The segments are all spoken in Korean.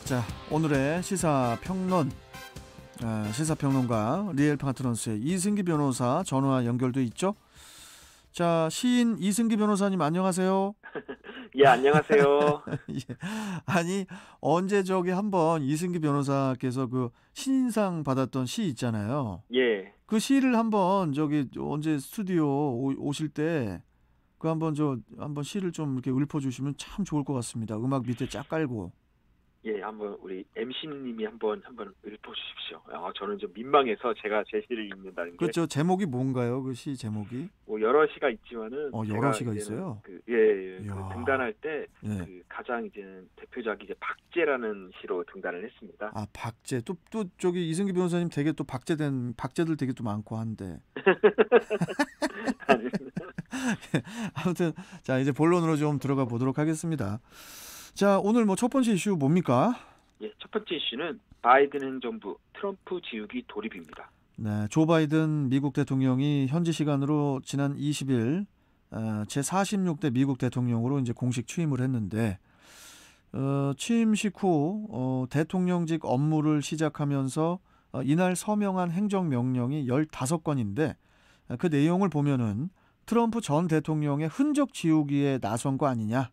자, 오늘의 시사평론, 시사평론가 리엘파트너스의 이승기 변호사 전화 연결돼 있죠. 자, 시인 이승기 변호사님 안녕하세요. 예, 안녕하세요. 예. 아니, 언제 저기 한번 이승기 변호사께서 그 신인상 받았던 시 있잖아요. 예. 그 시를 한번 저기 언제 스튜디오 오실 때 그 한번 시를 좀 이렇게 읊어주시면 참 좋을 것 같습니다. 음악 밑에 쫙 깔고. 예, 한번 우리 MC님이 한번 읊어주십시오. 저는 좀 민망해서 제가 제 시를 읽는다는 게. 그렇죠. 제목이 뭔가요? 그 시 제목이? 뭐 여러 시가 있지만은. 여러 시가 있어요. 그 이야. 등단할 때 예. 그 가장 이제는 대표작이 이제 박제라는 시로 등단을 했습니다. 아, 박제. 또 저기 이승기 변호사님 되게 또 박제들 되게 또 많고 한데. 아무튼 자, 이제 본론으로 좀 들어가 보도록 하겠습니다. 자, 오늘 뭐 첫 번째 이슈 뭡니까? 예, 첫 번째 이슈는 바이든 행정부 트럼프 지우기 돌입입니다. 네, 조 바이든 미국 대통령이 현지 시간으로 지난 20일 제46대 미국 대통령으로 이제 공식 취임을 했는데 취임식 후 대통령직 업무를 시작하면서 이날 서명한 행정명령이 15건인데 그 내용을 보면은 트럼프 전 대통령의 흔적 지우기에 나선 거 아니냐,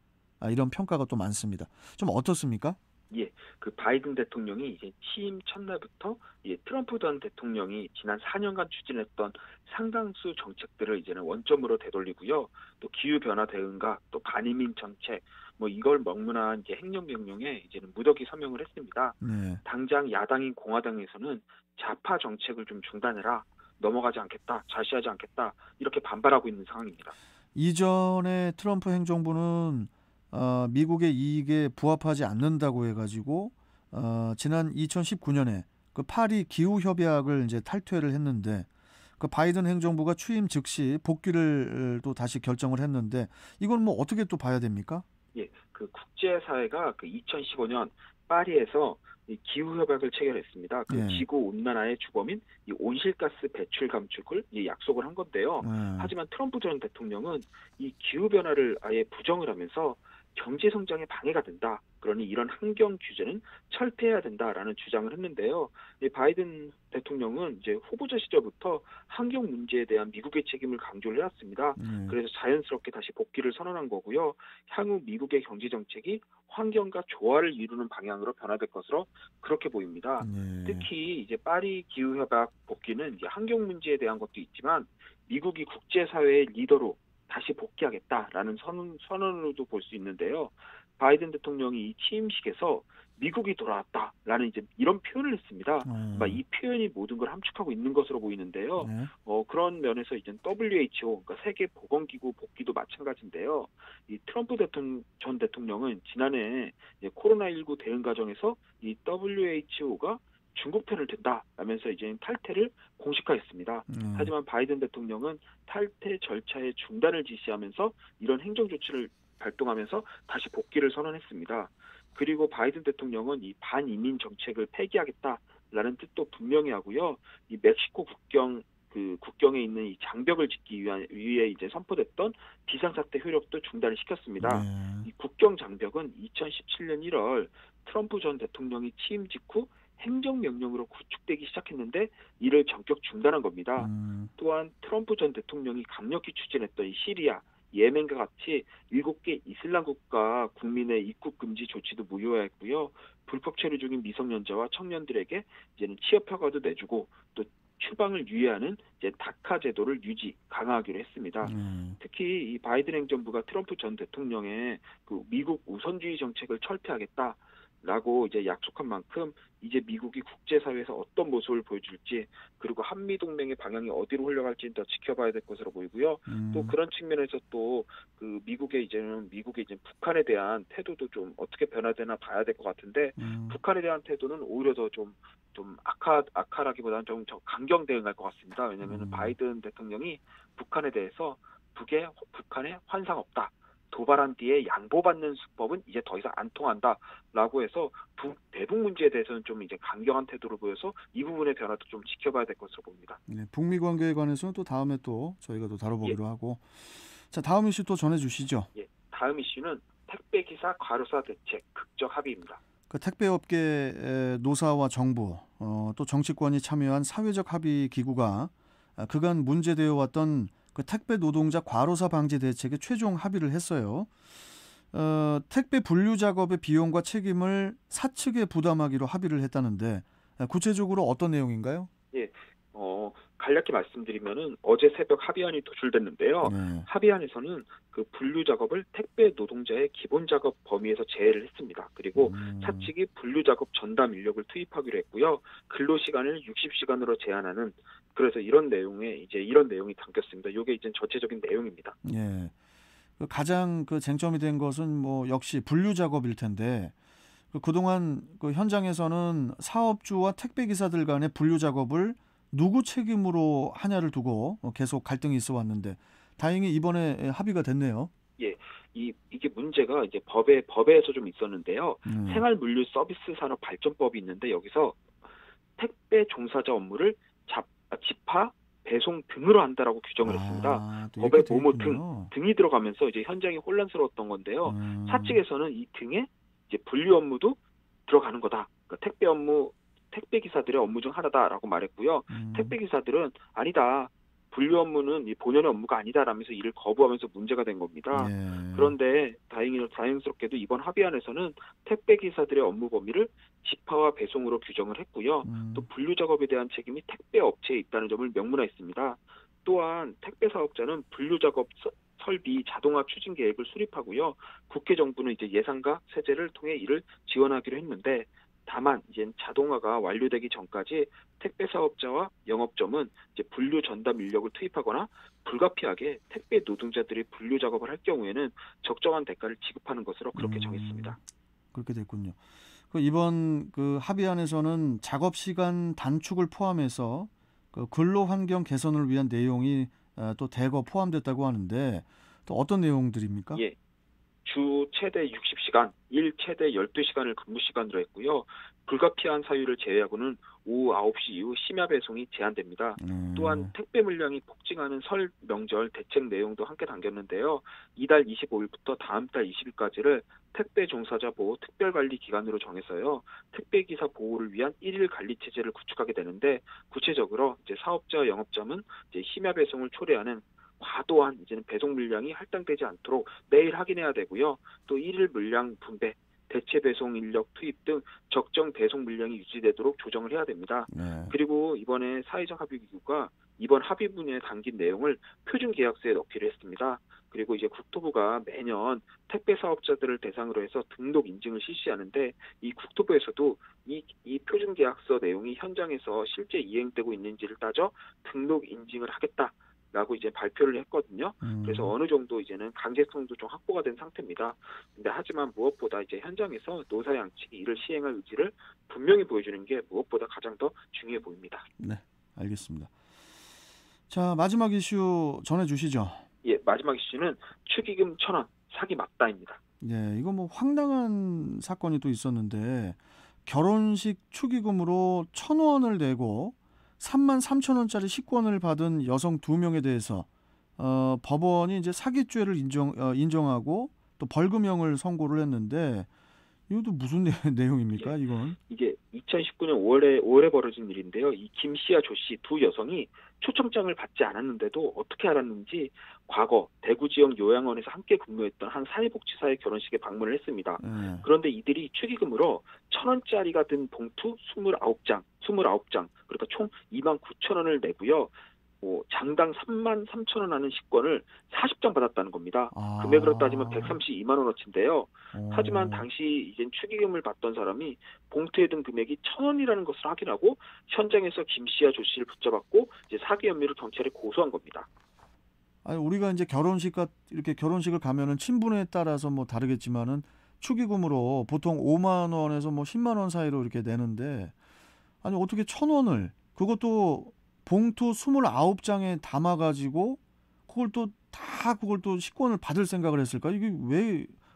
이런 평가가 또 많습니다. 좀 어떻습니까? 예, 그 바이든 대통령이 이제 취임 첫날부터 트럼프 전 대통령이 지난 4년간 추진했던 상당수 정책들을 이제는 원점으로 되돌리고요. 또 기후 변화 대응과 또 반이민 정책, 뭐 이걸 명문화한 이제 행정명령에 이제는 무더기 서명을 했습니다. 네. 당장 야당인 공화당에서는 좌파 정책을 좀 중단해라, 넘어가지 않겠다, 좌시하지 않겠다, 이렇게 반발하고 있는 상황입니다. 이전에 트럼프 행정부는 미국의 이익에 부합하지 않는다고 해가지고 지난 2019년에 그 파리 기후 협약을 이제 탈퇴를 했는데 그 바이든 행정부가 취임 즉시 복귀를 또 다시 결정을 했는데 이건 뭐 어떻게 또 봐야 됩니까? 예, 그 국제사회가 그 2015년 파리에서 이 기후 협약을 체결했습니다. 그 예. 지구 온난화의 주범인 이 온실가스 배출 감축을 약속을 한 건데요. 하지만 트럼프 전 대통령은 이 기후 변화를 아예 부정을 하면서 경제 성장에 방해가 된다. 그러니 이런 환경 규제는 철폐해야 된다라는 주장을 했는데요. 이 바이든 대통령은 이제 후보자 시절부터 환경 문제에 대한 미국의 책임을 강조를 해왔습니다. 그래서 자연스럽게 다시 복귀를 선언한 거고요. 향후 미국의 경제 정책이 환경과 조화를 이루는 방향으로 변화될 것으로 그렇게 보입니다. 특히 이제 파리 기후 협약 복귀는 이제 환경 문제에 대한 것도 있지만 미국이 국제사회의 리더로 다시 복귀하겠다라는 선언으로도 볼 수 있는데요. 바이든 대통령이 이 취임식에서 미국이 돌아왔다라는 이제 이런 표현을 했습니다. 이 표현이 모든 걸 함축하고 있는 것으로 보이는데요. 그런 면에서 이제 WHO, 그러니까 세계보건기구 복귀도 마찬가지인데요. 이 트럼프 전 대통령은 지난해 코로나19 대응 과정에서 이 WHO가 중국 편을 든다라면서 이제 탈퇴를 공식화했습니다. 하지만 바이든 대통령은 탈퇴 절차의 중단을 지시하면서 이런 행정 조치를 발동하면서 다시 복귀를 선언했습니다. 그리고 바이든 대통령은 이 반이민 정책을 폐기하겠다라는 뜻도 분명히 하고요. 이 멕시코 국경에 있는 이 장벽을 짓기 위해 이제 선포됐던 비상사태 효력도 중단을 시켰습니다. 이 국경 장벽은 2017년 1월 트럼프 전 대통령이 취임 직후 행정명령으로 구축되기 시작했는데 이를 전격 중단한 겁니다. 또한 트럼프 전 대통령이 강력히 추진했던 시리아, 예멘과 같이 7개 이슬람 국가 국민의 입국 금지 조치도 무효화했고요. 불법 체류 중인 미성년자와 청년들에게 이제는 취업 허가도 내주고 또 추방을 유예하는 이제 다카 제도를 강화하기로 했습니다. 특히 이 바이든 행정부가 트럼프 전 대통령의 그 미국 우선주의 정책을 철폐하겠다라고 이제 약속한 만큼 이제 미국이 국제사회에서 어떤 모습을 보여줄지, 그리고 한미동맹의 방향이 어디로 흘러갈지는 더 지켜봐야 될 것으로 보이고요. 또 그런 측면에서 또 그 미국의 이제 북한에 대한 태도도 좀 어떻게 변화되나 봐야 될 것 같은데, 북한에 대한 태도는 오히려 더 좀 악화라기보다는 좀 강경 대응할 것 같습니다. 왜냐하면 바이든 대통령이 북한에 대해서 북한에 환상 없다, 도발한 뒤에 양보받는 수법은 이제 더 이상 안 통한다라고 해서 대북 문제에 대해서는 좀 이제 강경한 태도를 보여서 이 부분의 변화도 좀 지켜봐야 될 것으로 봅니다. 네, 북미 관계에 관해서는 또 다음에 또 저희가 또 다뤄보기로 하고. 자, 다음 이슈 또 전해주시죠. 다음 이슈는 택배 기사 과로사 대책 극적 합의입니다. 그 택배업계 노사와 정부 또 정치권이 참여한 사회적 합의 기구가 그간 문제되어 왔던 그 택배 노동자 과로사 방지 대책에 최종 합의를 했어요. 택배 분류 작업의 비용과 책임을 사측에 부담하기로 합의를 했다는데 구체적으로 어떤 내용인가요? 예, 간략히 말씀드리면은 어제 새벽 합의안이 도출됐는데요. 네. 합의안에서는 그 분류 작업을 택배 노동자의 기본 작업 범위에서 제외를 했습니다. 그리고 사측이 분류 작업 전담 인력을 투입하기로 했고요. 근로 시간을 60시간으로 제한하는 그래서 이런 내용이 담겼습니다. 이게 이제 전체적인 내용입니다. 예. 그 가장 그 쟁점이 된 것은 뭐 역시 분류 작업일 텐데 그동안 그 현장에서는 사업주와 택배 기사들 간의 분류 작업을 누구 책임으로 하냐를 두고 계속 갈등이 있어 왔는데 다행히 이번에 합의가 됐네요. 예, 이게 문제가 이제 법에서 좀 있었는데요. 생활물류서비스산업발전법이 있는데 여기서 택배 종사자 업무를 집하, 배송 등으로 한다라고 규정을 했습니다. 또 법에 이렇게 돼 뭐뭐 있군요. 등이 들어가면서 이제 현장이 혼란스러웠던 건데요. 사측에서는 이 등에 이제 분류 업무도 들어가는 거다. 그러니까 택배 기사들의 업무 중 하나다라고 말했고요. 택배 기사들은 아니다. 분류 업무는 이 본연의 업무가 아니다라면서 이를 거부하면서 문제가 된 겁니다. 예. 그런데 다행스럽게도 이번 합의안에서는 택배 기사들의 업무 범위를 집하와 배송으로 규정을 했고요. 또 분류 작업에 대한 책임이 택배 업체에 있다는 점을 명문화했습니다. 또한 택배 사업자는 분류 작업 설비 자동화 추진 계획을 수립하고요. 국회 정부는 이제 예산과 세제를 통해 이를 지원하기로 했는데 다만 이제 자동화가 완료되기 전까지 택배 사업자와 영업점은 이제 분류 전담 인력을 투입하거나 불가피하게 택배 노동자들이 분류 작업을 할 경우에는 적정한 대가를 지급하는 것으로 그렇게 정했습니다. 그렇게 됐군요. 그 이번 그 합의안에서는 작업 시간 단축을 포함해서 그 근로 환경 개선을 위한 내용이 또 대거 포함됐다고 하는데 또 어떤 내용들입니까? 예. 주 최대 60시간, 일 최대 12시간을 근무 시간으로 했고요. 불가피한 사유를 제외하고는 오후 9시 이후 심야 배송이 제한됩니다. 또한 택배 물량이 폭증하는 설 명절 대책 내용도 함께 담겼는데요. 이달 25일부터 다음 달 20일까지를 택배 종사자 보호 특별관리 기간으로 정해서요. 택배 기사 보호를 위한 일일 관리 체제를 구축하게 되는데 구체적으로 이제 사업자 영업점은 이제 심야 배송을 초래하는 과도한 이제는 배송 물량이 할당되지 않도록 매일 확인해야 되고요. 또 일일 물량 분배, 대체 배송 인력 투입 등 적정 배송 물량이 유지되도록 조정을 해야 됩니다. 네. 그리고 이번에 사회적 합의기구가 이번 합의문에 담긴 내용을 표준계약서에 넣기로 했습니다. 그리고 이제 국토부가 매년 택배 사업자들을 대상으로 해서 등록 인증을 실시하는데 이 국토부에서도 이 표준계약서 내용이 현장에서 실제 이행되고 있는지를 따져 등록 인증을 하겠다. 라고 이제 발표를 했거든요. 그래서 어느 정도 이제는 강제성도 좀 확보가 된 상태입니다. 근데 하지만 무엇보다 이제 현장에서 노사 양측이 이를 시행할 의지를 분명히 보여주는 게 무엇보다 가장 더 중요해 보입니다. 네, 알겠습니다. 자, 마지막 이슈 전해주시죠. 예, 마지막 이슈는 축의금 1,000원 사기 막다입니다. 예, 이거 뭐 황당한 사건이 또 있었는데 결혼식 축의금으로 1,000원을 내고 33,000원짜리 식권을 받은 여성 2명에 대해서 법원이 이제 사기죄를 인정하고 또 벌금형을 선고를 했는데 이것도 무슨 내용입니까, 이건? 이게 2019년 5월에 벌어진 일인데요. 이 김 씨와 조 씨 두 여성이 초청장을 받지 않았는데도 어떻게 알았는지 과거 대구 지역 요양원에서 함께 근무했던 한 사회복지사의 결혼식에 방문을 했습니다. 그런데 이들이 축의금으로 1,000원짜리가 든 봉투 29장, 그러니까 총 29,000원을 내고요. 장당 33,000원 하는 식권을 40장 받았다는 겁니다. 금액으로 따지면 132만 원어치인데요. 하지만 당시 이제 축의금을 받던 사람이 봉투에 든 금액이 1,000원이라는 것을 확인하고 현장에서 김 씨와 조 씨를 붙잡았고 이제 사기 혐의로 경찰에 고소한 겁니다. 아니, 우리가 이제 이렇게 결혼식을 가면은 친분에 따라서 뭐 다르겠지만은 축의금으로 보통 5만 원에서 뭐 10만 원 사이로 이렇게 내는데 아니 어떻게 1,000원을 그것도 봉투 29장에 담아가지고 그걸 또 식권을 받을 생각을 했을까? 이게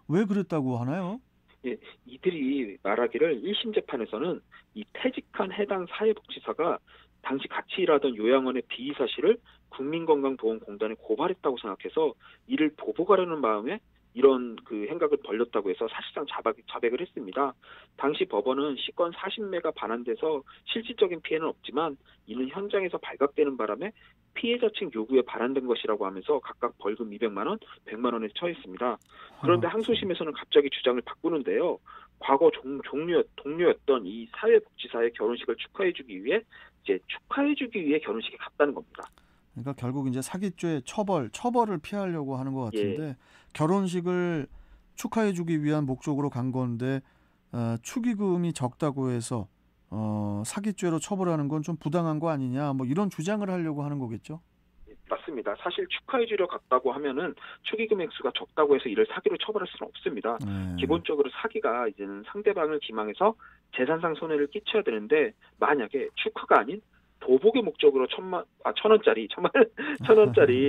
왜 그랬다고 하나요? 예, 이들이 말하기를 1심 재판에서는 이 퇴직한 해당 사회복지사가 당시 같이 일하던 요양원의 비위 사실을 국민건강보험공단에 고발했다고 생각해서 이를 보복하려는 마음에 이런 그 행각을 벌렸다고 해서 사실상 자백을 했습니다. 당시 법원은 시권 40매가 반환돼서 실질적인 피해는 없지만 이는 현장에서 발각되는 바람에 피해자 측 요구에 반환된 것이라고 하면서 각각 벌금 200만 원, 100만 원에 처했습니다. 그런데 항소심에서는 갑자기 주장을 바꾸는데요. 과거 동료였던 이 사회복지사의 결혼식을 축하해주기 위해 결혼식에 갔다는 겁니다. 그러니까 결국 이제 사기죄 처벌을 피하려고 하는 것 같은데 예. 결혼식을 축하해주기 위한 목적으로 간 건데 축의금이 적다고 해서 사기죄로 처벌하는 건 좀 부당한 거 아니냐 뭐 이런 주장을 하려고 하는 거겠죠? 맞습니다. 사실 축하해주려 갔다고 하면은 축의금 액수가 적다고 해서 이를 사기로 처벌할 수는 없습니다. 기본적으로 사기가 이제는 상대방을 기망해서 재산상 손해를 끼쳐야 되는데 만약에 축하가 아닌 보복의 목적으로 1,000원짜리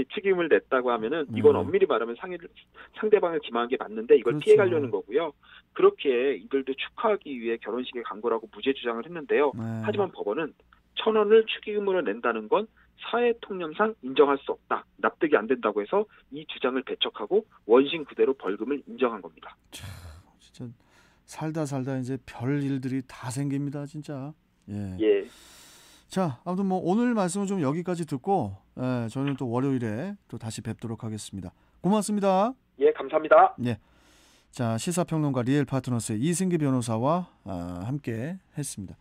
축의금을 냈다고 하면은 이건 엄밀히 말하면 상대방을 기망한 게 맞는데 이걸 그렇죠. 피해가려는 거고요. 그렇게 이들도 축하하기 위해 결혼식에 간 거라고 무죄 주장을 했는데요. 하지만 법원은 1,000원을 축의금으로 낸다는 건 사회통념상 인정할 수 없다. 납득이 안 된다고 해서 이 주장을 배척하고 원심 그대로 벌금을 인정한 겁니다. 진짜 살다 이제 별 일들이 다 생깁니다, 진짜. 예. 자, 아무튼 뭐 오늘 말씀은 좀 여기까지 듣고 저는 또 월요일에 또 다시 뵙도록 하겠습니다. 고맙습니다. 예, 감사합니다. 네. 자, 시사평론가 리엘파트너스의 이승기 변호사와 함께 했습니다.